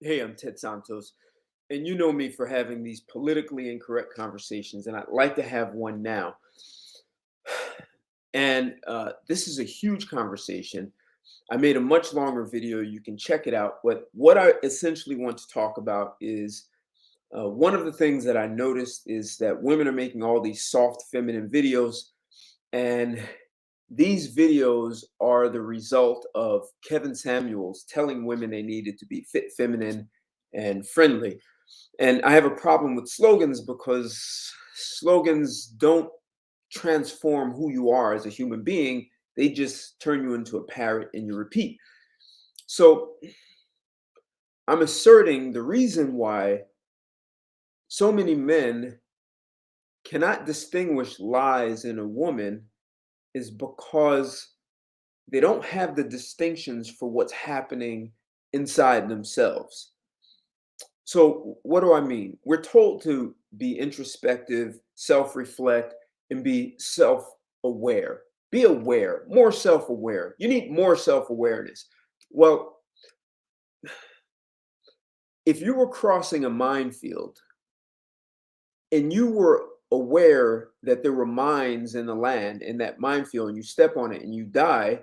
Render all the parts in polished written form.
Hey, I'm Ted Santos, and you know me for having these politically incorrect conversations, and I'd like to have one now. And this is a huge conversation. I made a much longer video. You can check it out. But what I essentially want to talk about is one of the things that I noticed is that women are making all these soft, feminine videos, and these videos are the result of Kevin Samuels telling women they needed to be fit, feminine, and friendly. And I have a problem with slogans because slogans don't transform who you are as a human being. They just turn you into a parrot and you repeat. So I'm asserting the reason why so many men cannot distinguish lies in a woman is because they don't have the distinctions for what's happening inside themselves. So, what do I mean? We're told to be introspective, self reflect, and be self aware. Be aware, more self aware. You need more self awareness. Well, if you were crossing a minefield and you were aware that there were mines in the land in that minefield and you step on it and you die,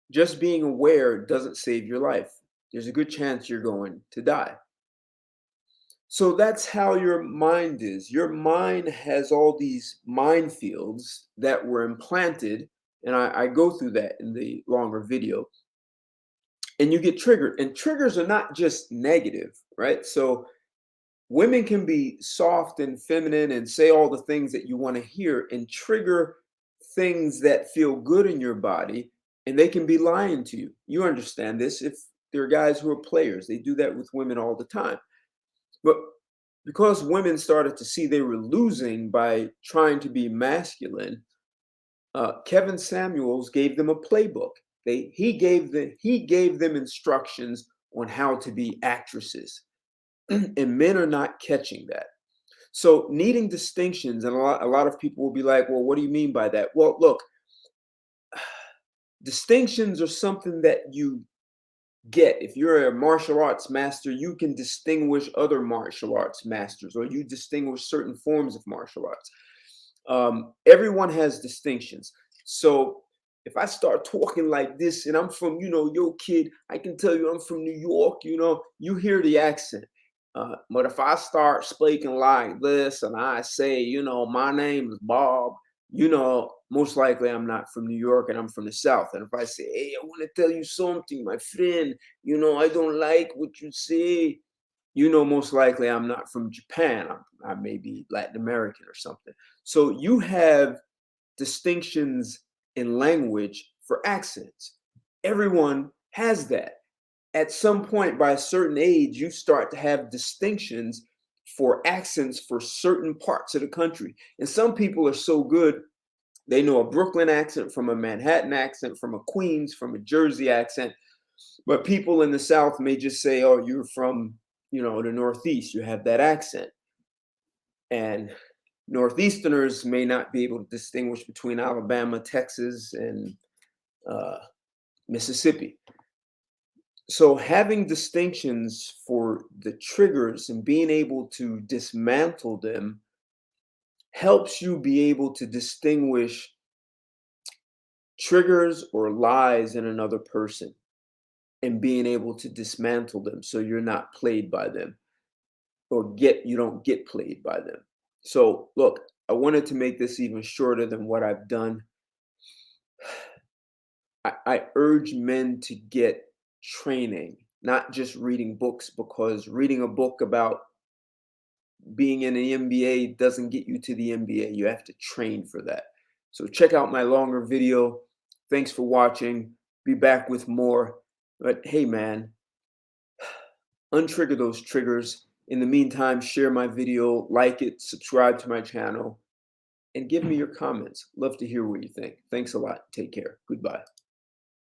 just being aware doesn't save your life. There's a good chance you're going to die. So that's how your mind is. Your mind has all these minefields that were implanted, and I go through that in the longer video, and you get triggered. And triggers are not just negative, right? So women can be soft and feminine and say all the things that you want to hear and trigger things that feel good in your body, and they can be lying to you. You understand this if there are guys who are players, they do that with women all the time. But because women started to see they were losing by trying to be masculine, Kevin Samuels gave them a playbook. He gave them instructions on how to be actresses, and men are not catching that. So needing distinctions, and a lot of people will be like, "Well, what do you mean by that?" Well, look, distinctions are something that you get. If you're a martial arts master, you can distinguish other martial arts masters, or you distinguish certain forms of martial arts. Everyone has distinctions. So if I start talking like this and I'm from, yo kid, I can tell you I'm from New York, you hear the accent. But if I start speaking like this and I say, my name is Bob, most likely I'm not from New York and I'm from the South. And if I say, hey, I want to tell you something, my friend, I don't like what you say, most likely I'm not from Japan. I may be Latin American or something. So you have distinctions in language for accents. Everyone has that. At some point, by a certain age, you start to have distinctions for accents for certain parts of the country. And some people are so good, they know a Brooklyn accent from a Manhattan accent, from a Queens, from a Jersey accent. But people in the South may just say, oh, you're from, the Northeast, you have that accent. And Northeasterners may not be able to distinguish between Alabama, Texas, and uh, Mississippi. So having distinctions for the triggers and being able to dismantle them helps you be able to distinguish triggers or lies in another person and being able to dismantle them so you're not played by them, or you don't get played by them. So look, I wanted to make this even shorter than what I've done. I urge men to get training, not just reading books, because reading a book about being in the NBA doesn't get you to the NBA. You have to train for that. So check out my longer video. Thanks for watching. Be back with more. But hey, man, untrigger those triggers. In the meantime, share my video, like it, subscribe to my channel, and give me your comments. Love to hear what you think. Thanks a lot. Take care. Goodbye.